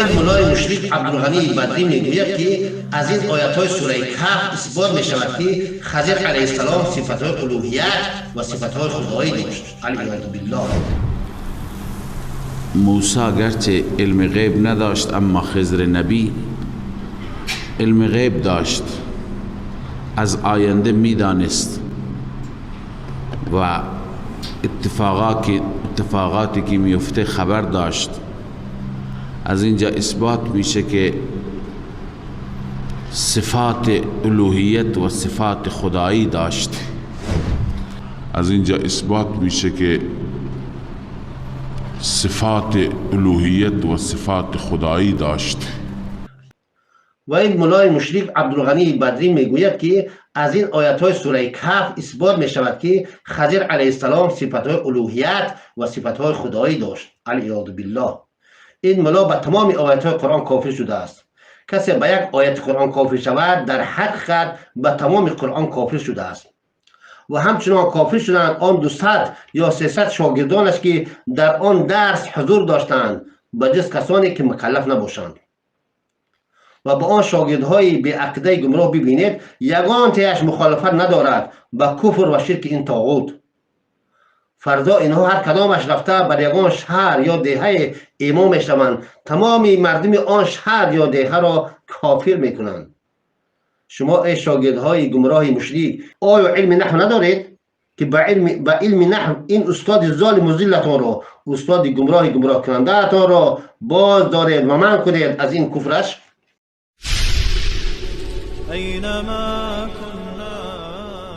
مولای مشرف عبدالغنی بدری میگوید که از این آیات سوره کهف اثبات می شود که خضر علیه السلام صفتهای الوهیت و صفتهای خدایی داشت. علیه بالله. موسی گرچه علم غیب نداشت اما خضر نبی علم غیب داشت، از آینده میدانست و اتفاقاتی که میفته خبر داشت. از اینجا اثبات میشه که صفات الوهیت و صفات خدایی داشت. از اینجا اثبات میشه که صفات الوهیت و صفات خدایی داشت. و این مولای مشرف عبدالغنی بدری میگوید که از این آیات سوره کهف اثبات می شود که خضر علیه السلام صفتهای الوهیت و صفتهای خدایی داشت. علیه بالله. این مولا به تمام آیات قرآن کافر شده است. کسی به یک آیت قرآن کافر شود در حقیقت به تمام قرآن کافر شده است. و همچنان کافر شدند آن 200 یا 300 شاگردانش که در آن درس حضور داشتند، به جز کسانی که مکلف نباشند. و با آن شاگردهای بی عقیده گمراه ببینید یگان تیش مخالفت ندارد به کفر و شرک این طاغوت. فردا اینها هر کدامش رفته بر یگان شهر یا دهه امام میشوند، تمام مردم آن شهر یا دهه را کافر میکنند. شما ای شاگردهای گمراه مشرک، آیا علم نحو ندارید که به علم نحو این استاد ظالم و ذلتان را، استاد گمراه کننده تان را باز دارید و منع کنید از این کفرش؟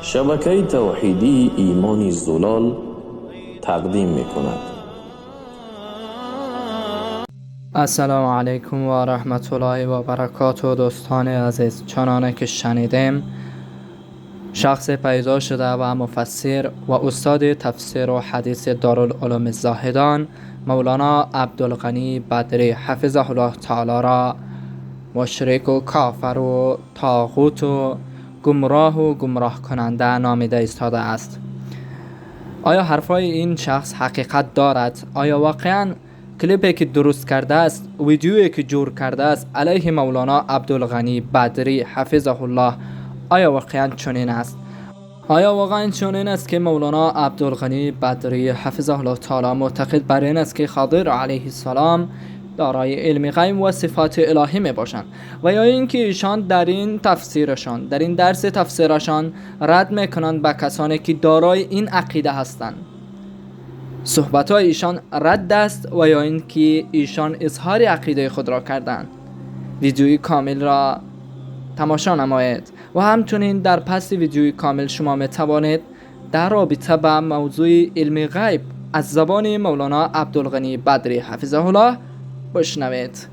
شبکه توحیدی ایمانی زلال تقدیم می کند. السلام علیکم و رحمت الله و برکاته. دوستان عزیز، چنانه که شنیدیم شخص پیدا شده و مفسر و استاد تفسیر و حدیث دارالعلوم زاهدان مولانا عبدالغنی بدری حفظه الله تعالی را مشرک و کافر و طاغوت و گمراه کننده نامیده ایستاده است. آیا حرفای این شخص حقیقت دارد؟ آیا واقعا کلیپی که درست کرده است، ویدیویی که جور کرده است علیه مولانا عبدالغنی بدری حفظه الله، آیا واقعا چنین است؟ آیا واقعا چنین است که مولانا عبدالغنی بدری حفظه الله تعالی معتقد بر این است که خضر علیه السلام دارای علم غیب و صفات الهی می باشند، و یا اینکه ایشان در این تفسیرشان، در این درس تفسیرشان رد میکنند به کسانی که دارای این عقیده هستند؟ صحبت های ایشان رد است و یا اینکه ایشان اظهار عقیده خود را کردند؟ ویدیوی کامل را تماشا نمایید و همچنین در پس ویدیوی کامل شما می توانید در رابطه با موضوع علم غیب از زبان مولانا عبدالغنی بدری حفظه الله بشنوید.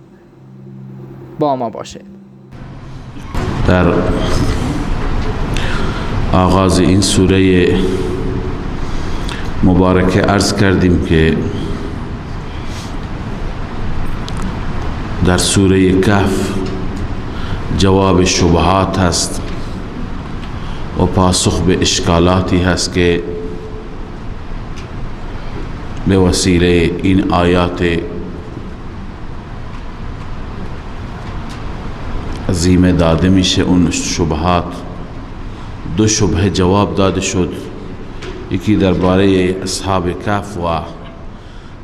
با ما باشید. در آغاز این سوره مبارکه عرض کردیم که در سوره کهف جواب شبهات هست و پاسخ به اشکالاتی هست که به وسیله این آیات عظیمه داده میشه. اون شبهات، 2 شبهه جواب داده شد. یکی درباره اصحاب کهف و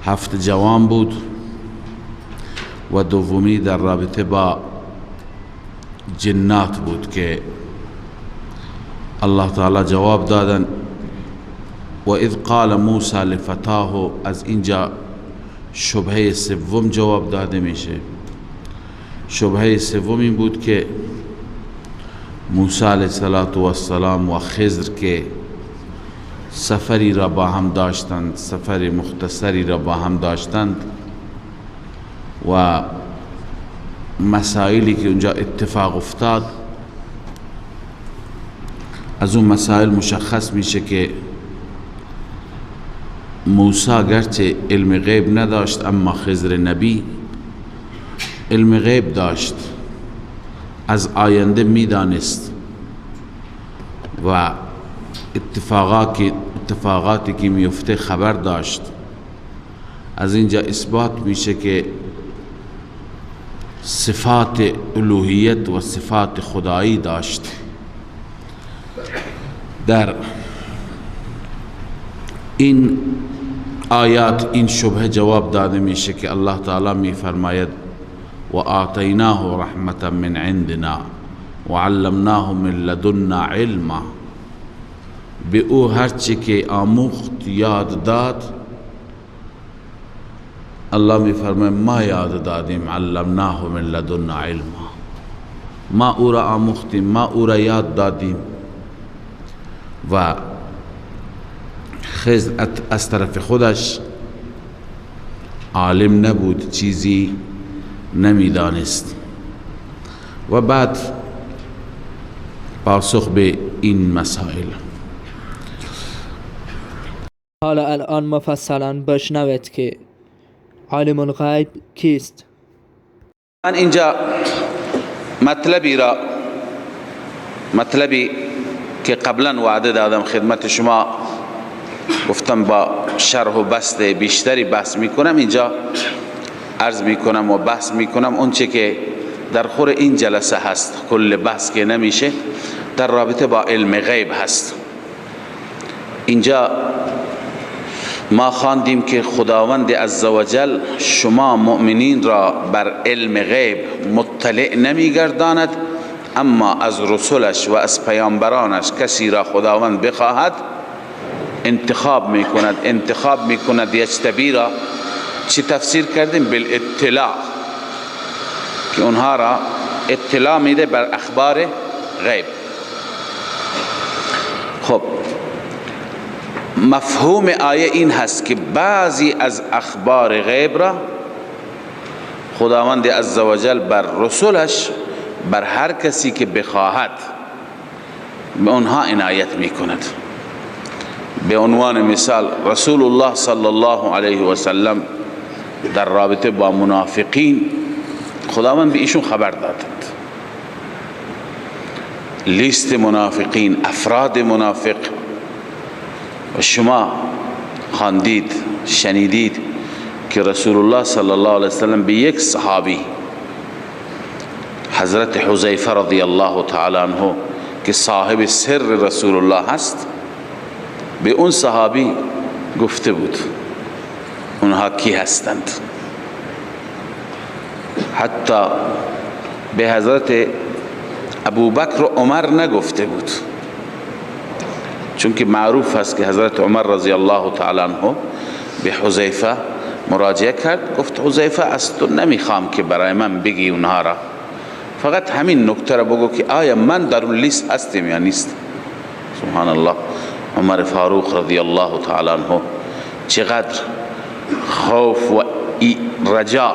7 جوان بود و دومی در رابطه با جنات بود که الله تعالی جواب دادن و اذ قال موسی لفتاه. از اینجا شبهه سوم جواب داده میشه. شبهه سوم این بود که موسی علیه السلام و خضر که سفری را با هم داشتند، سفر مختصری را با هم داشتند و مسائلی که اونجا اتفاق افتاد، از اون مسائل مشخص میشه که موسی گرچه علم غیب نداشت اما خضر نبی علم غیب داشت، از آینده میدانست و اتفاقاتی که میفته خبر داشت. از اینجا اثبات میشه که صفات الوهیت و صفات خدایی داشت. در این آیات این شبهه جواب داده میشه که الله تعالی می فرماید و آتیناه رحمتا من عندنا و علمناه من لدنا علما. به او هرچی که آموخت یاد داد، الله می فرماید ما یاد دادیم، علمناه من لدنا علما، ما او را آموختیم، ما او را یاد دادیم. و خضر از طرف خودش عالم نبود، چیزی نمیدانست. و بعد پاسخ به این مسائل. حالا الان مفصلا بشنوید که عالم الغیب کیست. من اینجا مطلبی که قبلا وعده دادم خدمت شما، گفتم با شرح و بسط بیشتری بحث میکنم، اینجا عرض میکنم و بحث میکنم اون چه که در خور این جلسه هست. کل بحث که نمیشه در رابطه با علم غیب هست. اینجا ما خواندیم که خداوند عزوجل شما مؤمنین را بر علم غیب مطلع نمیگرداند، اما از رسولش و از پیامبرانش کسی را خداوند بخواهد انتخاب میکند. یجتبی را چی تفسیر کردیم؟ بالاطلاع، که اونها را اطلاع میده بر اخبار غیب. خب مفهوم آیه این هست که بعضی از اخبار غیب را خداوند عزوجل بر رسولش، بر هر کسی که بخواهد، به اونها عنایت میکند. به عنوان مثال رسول الله صلی الله علیه و سلم در رابطه با منافقین خداوند به ایشون خبر دادند. لیست منافقین، افراد منافق، و شما خواندید، شنیدید که رسول الله صلی الله علیه و سلم به یک صحابی حضرت حذیفه رضی الله تعالی عنه که صاحب سر رسول الله هست، به اون صحابی گفته بود اونها کی هستند. حتی به حضرت ابوبکر و عمر نگفته بود، چون که معروف هست که حضرت عمر رضی الله تعالی عنه به حذیفه مراجعه کرد، گفت حذیفه از تو نمیخوام که برای من بگی اونها را، فقط همین نکته را بگو که آیا من در اون لیست هستم یا نیست. سبحان الله. عمر فاروق رضی الله تعالی عنه چقدر خوف و رجا،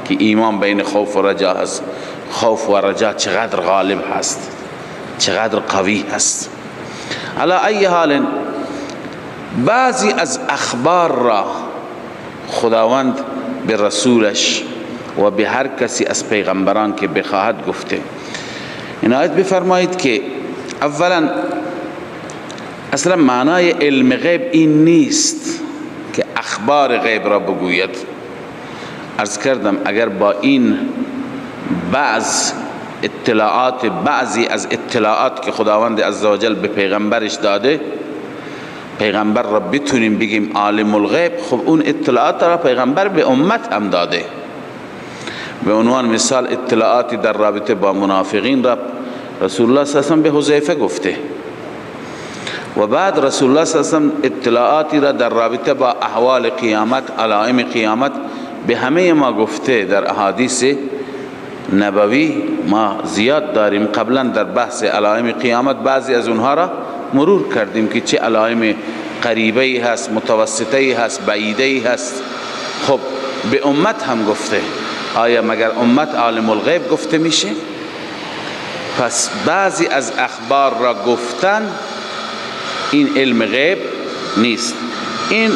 که ایمان بین خوف و رجا هست، خوف و رجا چقدر غالب هست، چقدر قوی هست. علی ای حال بعضی از اخبار را خداوند به رسولش و به هر کسی از پیغمبران که بخواهد گفته. عنایت بفرمایید که اولا اصلا معنای علم غیب این نیست که اخبار غیب را بگوید. عرض کردم اگر با این بعضی از اطلاعات که خداوند عزوجل به پیغمبرش داده، پیغمبر را بتونیم بگیم عالم الغیب، خب اون اطلاعات را پیغمبر به امت هم داده. به عنوان مثال اطلاعاتی در رابطه با منافقین را رسول الله صلی الله علیه و سلم به حذیفه گفته، و بعد رسول الله صلی الله علیه و سلم اطلاعاتی را در رابطه با احوال قیامت، علائم قیامت به همه ما گفته. در احادیث نبوی ما زیاد داریم، قبلا در بحث علائم قیامت بعضی از اونها را مرور کردیم که چه علائم قریبی هست، متوسطی هست، بعیدی هست. خب به امت هم گفته. آیا مگر امت عالم الغیب گفته میشه؟ پس بعضی از اخبار را گفتن این علم غیب نیست، این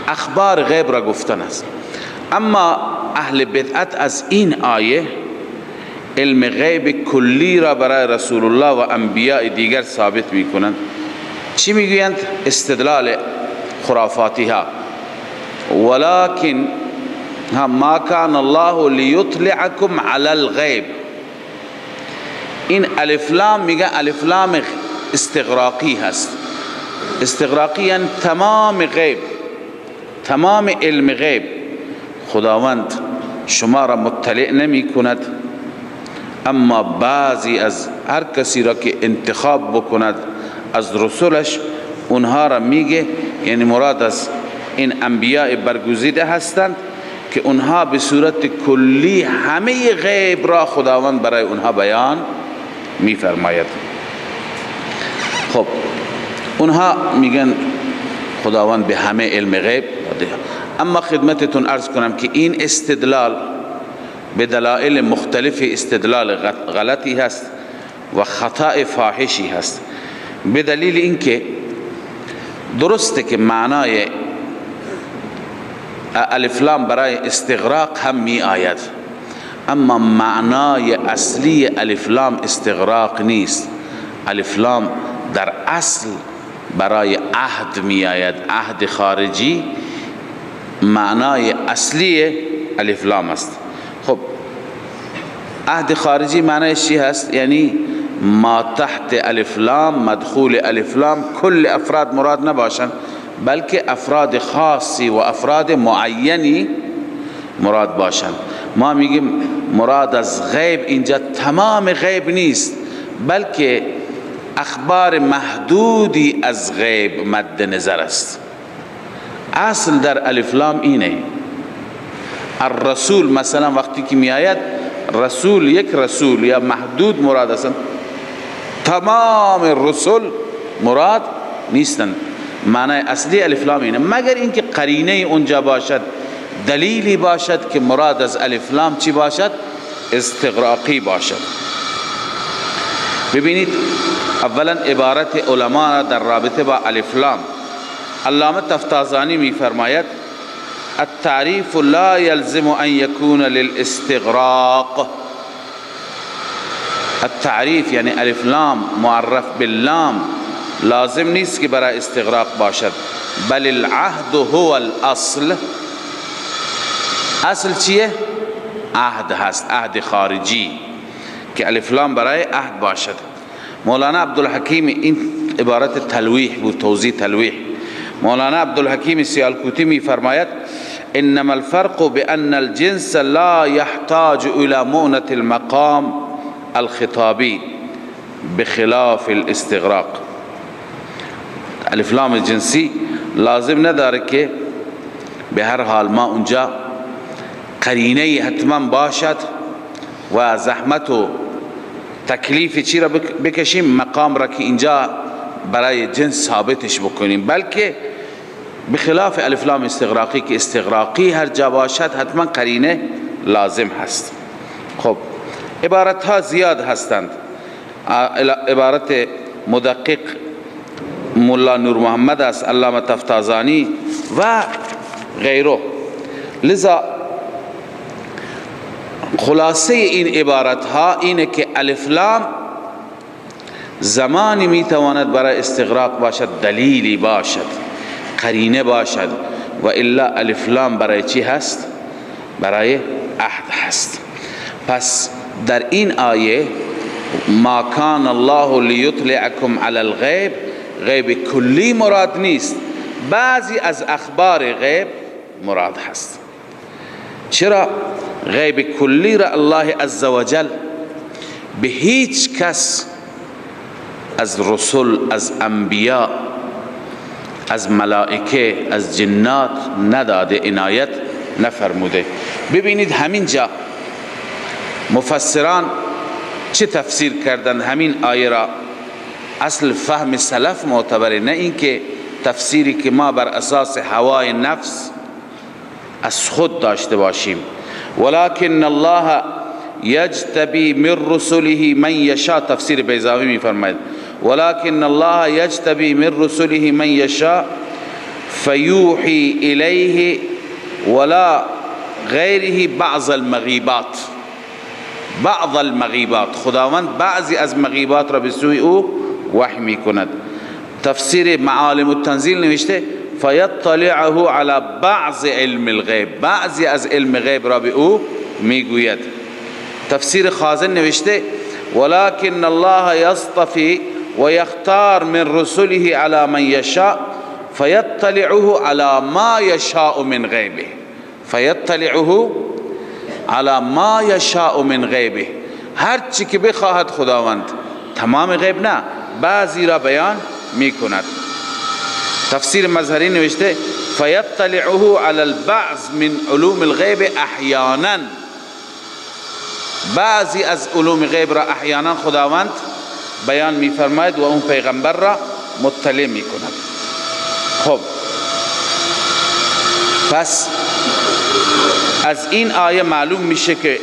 اخبار غیب را گفتن است. اما اهل بدعت از این آیه علم غیب کلی را برای رسول الله و انبیاء دیگر ثابت میکنند. چی میگویند؟ استدلال خرافاتی ها. ولكن ما کان الله لیطلعکم علی الغیب. این الف لام میگه الف لام استغراقی هست. استغراقی یعنی تمام غیب، تمام علم غیب خداوند شما را مطلع نمی کند، اما بعضی از هر کسی را که انتخاب بکند از رسولش اونها را میگه. یعنی مراد از این انبیاء برگزیده هستند که اونها به صورت کلی همه غیب را خداوند برای اونها بیان میفرماید. خب اونها میگن خداوند به همه علم غیب داده. اما خدمتتون عرض کنم که این استدلال به دلایل مختلف استدلال غلطی هست و خطا فاحشی هست. به دلیل اینکه درسته که معنای الف لام برای استغراق هم می آید، اما معنای اصلی الف لام استغراق نیست. الف لام در اصل برای عهد می آید، عهد خارجی معنای اصلی الف لام است. خب عهد خارجی معنیش چی هست؟ یعنی ما تحت الف لام، مدخول الف لام کل افراد مراد نباشند، بلکه افراد خاصی و افراد معینی مراد باشند. ما میگیم مراد از غیب اینجا تمام غیب نیست، بلکه اخبار محدودی از غیب مد نظر است. اصل در الف لام اینه. الرسول مثلا وقتی که می آید رسول، یک رسول یا محدود مراد است، تمام رسول مراد نیستند. معنی اصلی الف لام اینه، مگر اینکه قرینه اونجا باشد، دلیلی باشد که مراد از الف لام چی باشد؟ استغراقی باشد. ببینید اولا عبارت علما در رابطه با الف لام، علامه تفتازانی می فرماید التعریف لا يلزم ان يكون للاستغراق. التعریف یعنی الف لام معرف باللام لازم نیست که برای استغراق باشد، بل العهد هو الاصل. اصل چیه؟ عهد هست، عهد خارجی که الف لام برای عهد باشد. مولانا عبدالحکیم، این عبارت تلویح بود، توضیح تلویح. مولانا عبدالحکیم سیالکوتی می فرماید انما الفرق بان الجنس لا يحتاج الى مؤنة المقام الخطابی بخلاف الاستغراق. الف لام جنسی لازم نداره که به هر حال ما اونجا قرینه حتما باشد و زحمت و تکلیف چی را بکشیم، مقام را که اینجا برای جنس ثابتش بکنیم، بلکه بخلاف الف لام استغراقی که استغراقی هر جا باشد حتما قرینه لازم هست. خب عبارت ها زیاد هستند. عبارت مدقق مولا نور محمد است، علامه تفتازانی و غیره. لذا خلاصه این عبارت ها اینه که الف لام زمانی میتواند برای استغراق باشد، دلیلی باشد، قرینه باشد، و الا الف لام برای چی هست؟ برای عهد هست. پس در این آیه ما کان الله لیطلعکم علی الغیب، غیب کلی مراد نیست، بعضی از اخبار غیب مراد هست. چرا؟ غیب کلی را الله عزوجل به هیچ کس از رسول، از انبیاء، از ملائکه، از جنات نداده، عنایت نفرموده. ببینید همین جا مفسران چه تفسیر کردن همین آیه را. اصل فهم سلف معتبره، نه اینکه تفسیری که ما بر اساس هوای نفس از خود داشته باشیم. ولكن الله یجتبی من رسله من یشاء، تفسیر بیضاوی می فرماید ولكن الله یجتبی من رسله من یشاء فیوحی الیه ولا غیره بعض المغیبات. بعض المغیبات، خداوند بعضی از مغیبات را به سوی او وحی می کند. تفسیر معالم التنزیل نوشته فیطلعه علی بعض علم الغیب، بعضی از علم غیب را به او میگوید. تفسیر خازن نوشته ولكن الله يصطفي ويختار من رسله على من يشاء فيطلعه على ما يشاء من غیبه، فيطلعه على ما يشاء من غیبه، هر چی که بخواهد خداوند، تمام غیب نه، بعضی را بیان میکند. تفسیر مظهری نوشته فیطلعه على البعض من علوم الغیب احیانا، بعضی از علوم غیب را احیانا خداوند بیان میفرماید و اون پیغمبر را مطلع میکند. خب پس از این آیه معلوم میشه که،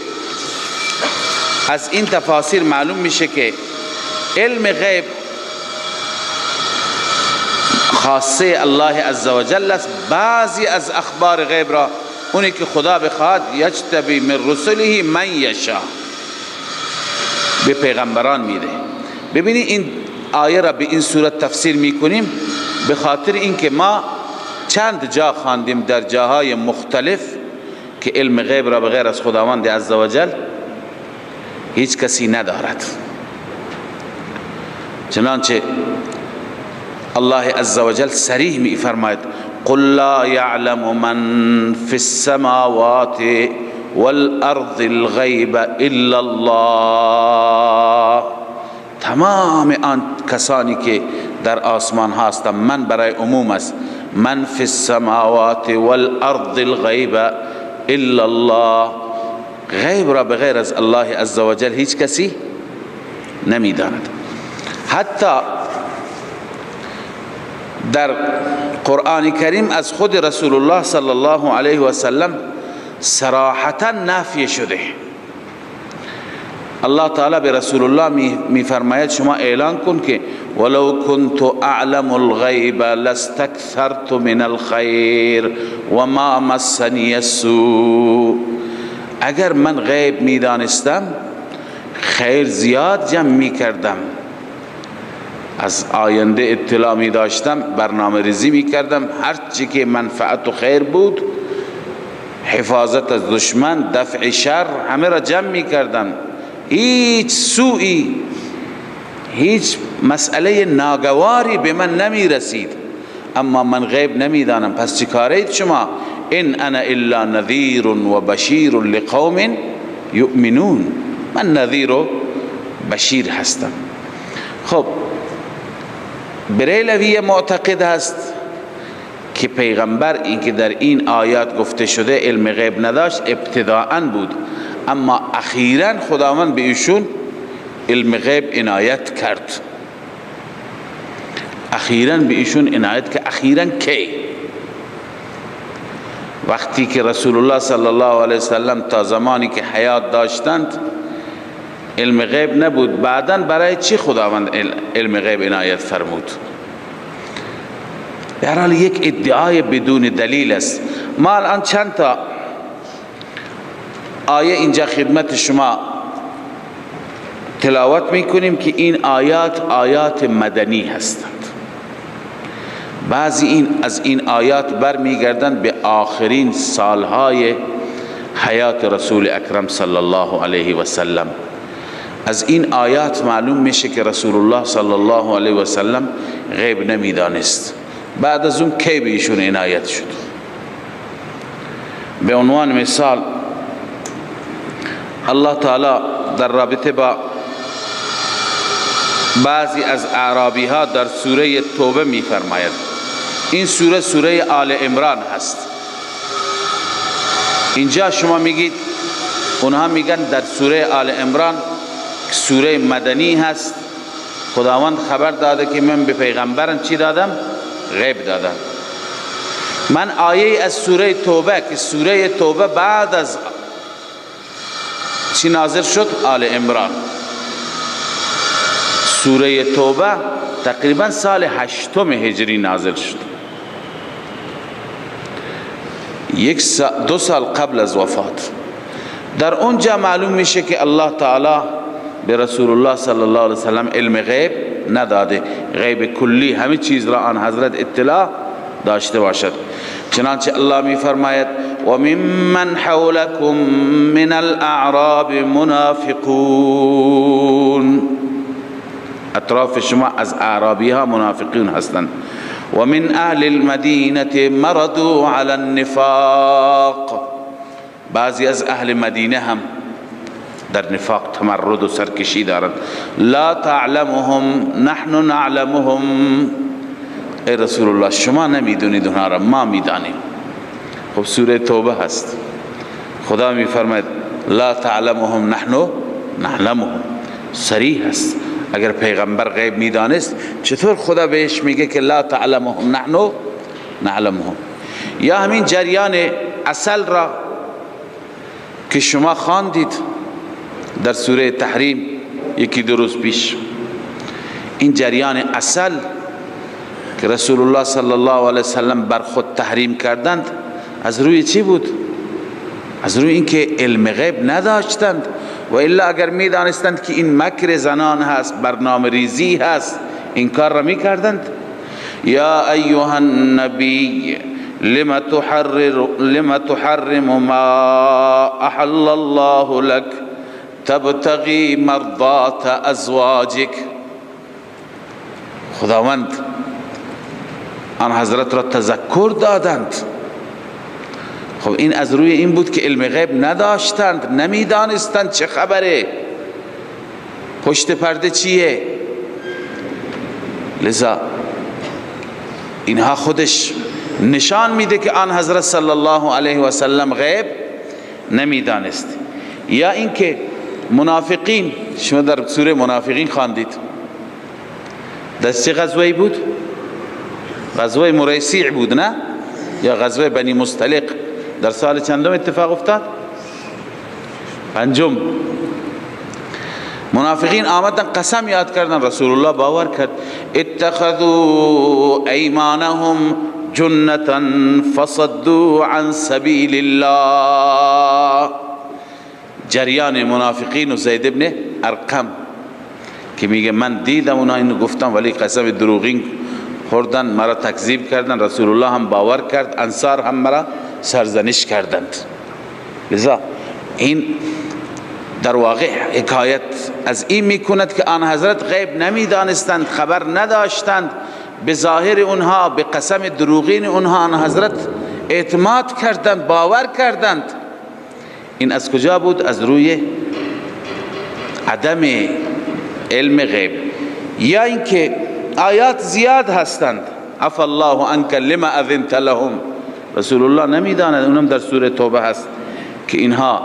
از این تفاسیر معلوم میشه که علم غیب خاصه الله عزوجل است. بعضی از اخبار غیب را اونی که خدا بخواد یجتبی من رسله من یشاء به پیغمبران میده. ببینید این آیه را به این صورت تفسیر میکنیم به خاطر اینکه ما چند جا خواندیم در جاهای مختلف که علم غیب را بغیر از خداوند عزوجل هیچ کسی ندارد. چنانچه الله عزوجل صریح می فرماید قل لا يعلم من في السماوات والارض الغیب الا الله، تمام آن کسانی که در آسمان هستند، من برای عموم است، من فی السماوات والارض الغیب الا الله، غیب را بغیر از الله عزوجل هیچ کسی نمیداند. حتی در قرآن کریم از خود رسول الله صلی الله علیه و سلم صراحتا نفی شده. الله تعالی به رسول الله می فرماید شما اعلان کن که ولو كنت اعلم الغیب لاستكثرت من الخیر وما مسنی السوء، اگر من غیب می دانستم خیر زیاد جمع می کردم، از آینده اطلاع می داشتم، برنامه ریزی می کردم، هر چی که منفعت و خیر بود، حفاظت از دشمن، دفع شر، همه را جمع می کردم، هیچ سوئی، هیچ مسئله ناگواری به من نمی رسید، اما من غیب نمی دانم. پس چی کارید شما؟ ان انا الا نذیر و بشیر لقوم یؤمنون، من نذیر و بشیر هستم. خب بریلوی معتقد هست که پیغمبر این که در این آیات گفته شده علم غیب نداشت ابتداءً بود، اما اخیراً خداوند به ایشون علم غیب عنایت کرد. اخیراً به ایشون عنایت که اخیراً کی؟ وقتی که رسول الله صلی الله علیه وسلم تا زمانی که حیات داشتند علم غیب نبود، بعداً برای چی خداوند علم غیب عنایت فرمود؟ در حال یک ادعای بدون دلیل است. ما الان چند تا آیه اینجا خدمت شما تلاوت میکنیم که این آیات مدنی هستند. بعضی از این آیات برمیگردند به آخرین سالهای حیات رسول اکرم صلی الله علیه و سلم. از این آیات معلوم میشه که رسول الله صلی الله علیه و سلم غیب نمیدانست. بعد از اون کی به ایشون عنایت شد؟ به عنوان مثال الله تعالی در رابطه با بعضی از اعرابی ها در سوره توبه می فرماید. این سوره آل عمران هست. اینجا شما میگید، اونها میگن در سوره آل عمران سوره مدنی هست، خداوند خبر داده که من به پیغمبرم چی دادم؟ غیب دادم. من آیه از سوره توبه که سوره توبه بعد از چی نازل شد؟ آل عمران. سوره توبه تقریبا سال 8 هجری نازل شد، 2 سال قبل از وفات. در اونجا معلوم میشه که الله تعالی به رسول الله صلی الله علیه وسلم علم غیب نداده، غیب کلی همه چیز را آن حضرت اطلاع داشته باشد. چنانچه الله می فرماید و ممن حولکم من الاعراب منافقون، اطراف شما از اعرابی ها منافقین هستند. و من اهل المدینه مردوا علی النفاق، بعضی از اهل مدینه هم در نفاق تمرد و سرکشی دارند. لا تعلمهم نحن نعلمهم، ای رسول الله شما نمیدونید اونها را، ما میدانیم. خب سوره توبه هست، خدا میفرماید لا تعلمهم نحن نعلمهم، صریح هست. اگر پیغمبر غیب میدانست چطور خدا بهش میگه که لا تعلمهم نحن نعلمهم؟ یا همین جریان عسل را که شما خواندید در سوره تحریم یکی دو روز پیش، این جریان عسل که رسول الله صلی الله علیه وسلم بر خود تحریم کردند، از روی چی بود؟ از روی اینکه علم غیب نداشتند. و الا اگر می دانستند که این مکر زنان هست، برنامه ریزی هست، این کار را می کردند. یا ایها النبی لم تحرم ما احل الله لك تبتغی مرضات ازواجک. خداوند آن حضرت را تذکر دادند. خب این از روی این بود که علم غیب نداشتند، نمیدانستند چه خبره، پشت پرده چیه. لذا اینها خودش نشان میده که آن حضرت صلی الله علیه و سلم غیب نمیدانست. یا اینکه منافقین، شما در سوره منافقین خواندید، در چه غزوه‌ای بود؟ غزوه مریسیع بود نه؟ یا غزوه بنی مستلق؟ در سال چندم اتفاق افتاد؟ پنجم. منافقین آمدن قسم یاد کردن، رسول الله باور کرد. اتخذوا ایمانهم جنتا فصدوا عن سبیل الله. جریان منافقین و زید ابن ارقم که میگه من دیدم اونا اینو گفتم ولی قسم دروغین خوردن، مرا تکذیب کردن، رسول الله هم باور کرد، انصار هم مرا سرزنش کردند. لذا این در واقع حکایت از این میکند که آن حضرت غیب نمیدانستند، خبر نداشتند، به ظاهر اونها، به قسم دروغین اونها آن حضرت اعتماد کردند، باور کردند. این از کجا بود؟ از روی عدم علم غیب. یا اینکه آیات زیاد هستند، عفا الله عنک لما اذنت لهم، رسول الله نمیداند، اونم در سوره توبه هست که اینها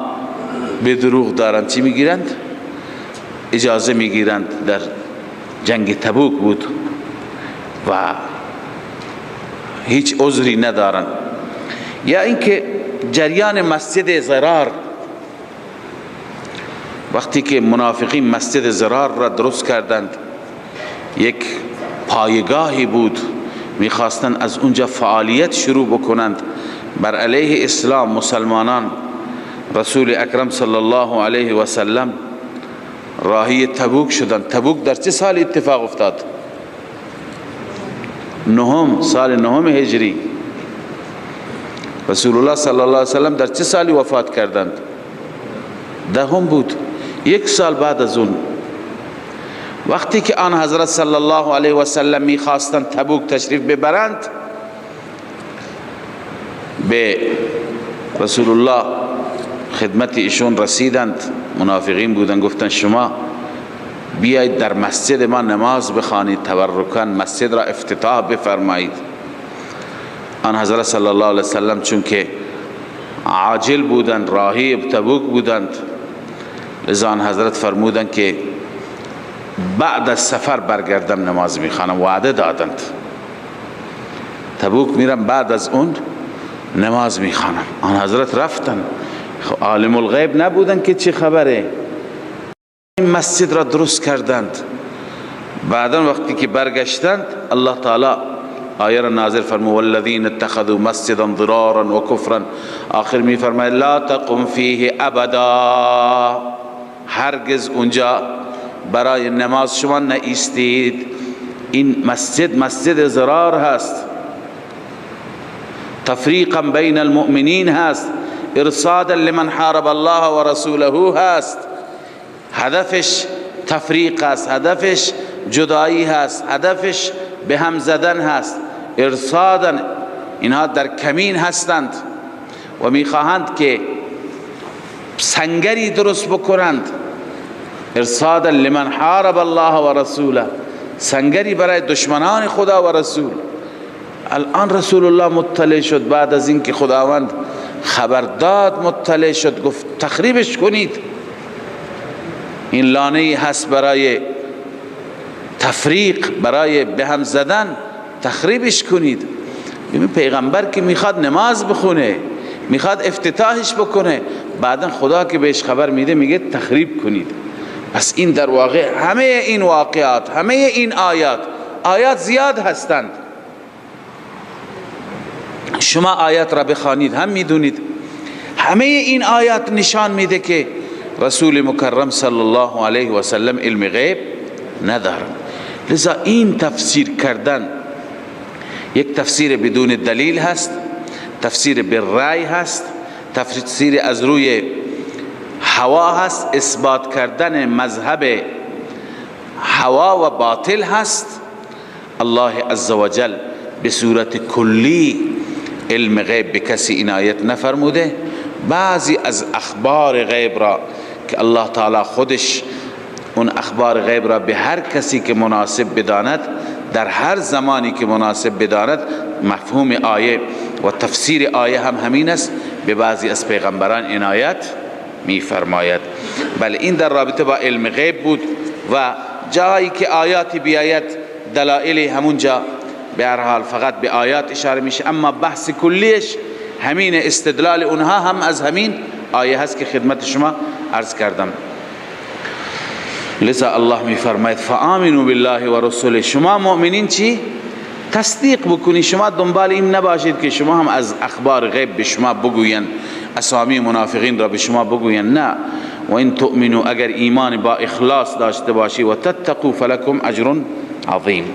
به دروغ دارند چی میگیرند؟ اجازه میگیرند. در جنگ تبوک بود و هیچ عذری ندارند. یا اینکه جریان مسجد ضرار، وقتی که منافقین مسجد ضرار را درست کردند، یک پایگاهی بود، میخواستند از اونجا فعالیت شروع بکنند بر علیه اسلام، مسلمانان. رسول اکرم صلی الله علیه و سلم راهی تبوک شدند. تبوک در چه سال اتفاق افتاد؟ سال نهم هجری. رسول الله صلی الله علیه و سلم در چه سالی وفات کردند؟ دهم بود. یک سال بعد از اون وقتی که آن حضرت صلی الله علیه و سلم میخواستند تبوک تشریف ببرند، به رسول الله خدمت ایشون رسیدند. منافقین بودن، گفتن شما بیایید در مسجد ما نماز بخوانید، تبرکاً مسجد را افتتاح بفرمایید. آن حضرت صلی الله علیه و سلم چون که عاجل بودند، راهی تبوک بودند، لذا آن حضرت فرمودند که بعد از سفر برگردم نماز میخوانم، وعده دادند. تبوک میرم بعد از اون نماز میخوانم. آن حضرت رفتن، عالم الغیب نبودن که چه خبره. این مسجد را درست کردند. بعدا وقتی که برگشتند، الله تعالی آیه را نازل فرمود والذین اتخذوا مسجدا ضرارا و کفرا. آخر می فرماید لا تقم فیه ابدا، هرگز اونجا برای نماز شما نایستید. این مسجد مسجد ضرار هست. تفریقا بین المؤمنین هست، ارصادا لمن حارب الله و رسوله هست. هدفش تفریق است، هدفش جدایی هست، هدفش به هم زدن هست. ارصادا، اینها در کمین هستند و میخواهند که سنگری درست بکنند. ارصادا لمن حارب الله و رسوله، سنگری برای دشمنان خدا و رسول. الان رسول الله مطلع شد، بعد از اینکه خداوند خبر داد مطلع شد، گفت تخریبش کنید. این لانه هست برای تفریق، برای به هم زدن، تخریبش کنید. این پیغمبر که میخواد نماز بخونه، میخواد افتتاحش بکنه، بعدا خدا که بهش خبر میده میگه تخریب کنید. پس این در واقع همه این واقعات، همه این آیات زیاد هستند. شما آیات را بخوانید هم میدونید همه این آیات نشان میده که رسول مکرم صلی الله علیه و سلم علم غیب ندارند. لذا این تفسیر کردن یک تفسیر بدون دلیل هست، تفسیر بالرأی هست، تفسیر از روی هوا هست، اثبات کردن مذهب هوا و باطل هست. الله عزوجل به صورت کلی علم غیب به کسی عنایت نفرموده. بعضی از اخبار غیب را که الله تعالی خودش اون اخبار غیب را به هر کسی که مناسب بداند، در هر زمانی که مناسب بداند، مفهوم آیه و تفسیر آیه هم همین است، به بعضی از پیغمبران عنایت می فرماید. بله این در رابطه با علم غیب بود و جایی که آیاتی بیاید دلائل همونجا به هر حال فقط به آیات اشاره میشه، اما بحث کلیش همین، استدلال اونها هم از همین آیه هست که خدمت شما عرض کردم. لذا الله می فرماید فآمنوا بالله و رسوله، شما مؤمنین چی؟ تصدیق بکنی. شما دنبال این نباشید که شما هم از اخبار غیب به شما بگوین، اسامی منافقین را به شما بگوین. نه، و این تؤمنوا، اگر ایمان با اخلاص داشته باشی، و تتقوا فلکم اجر عظیم.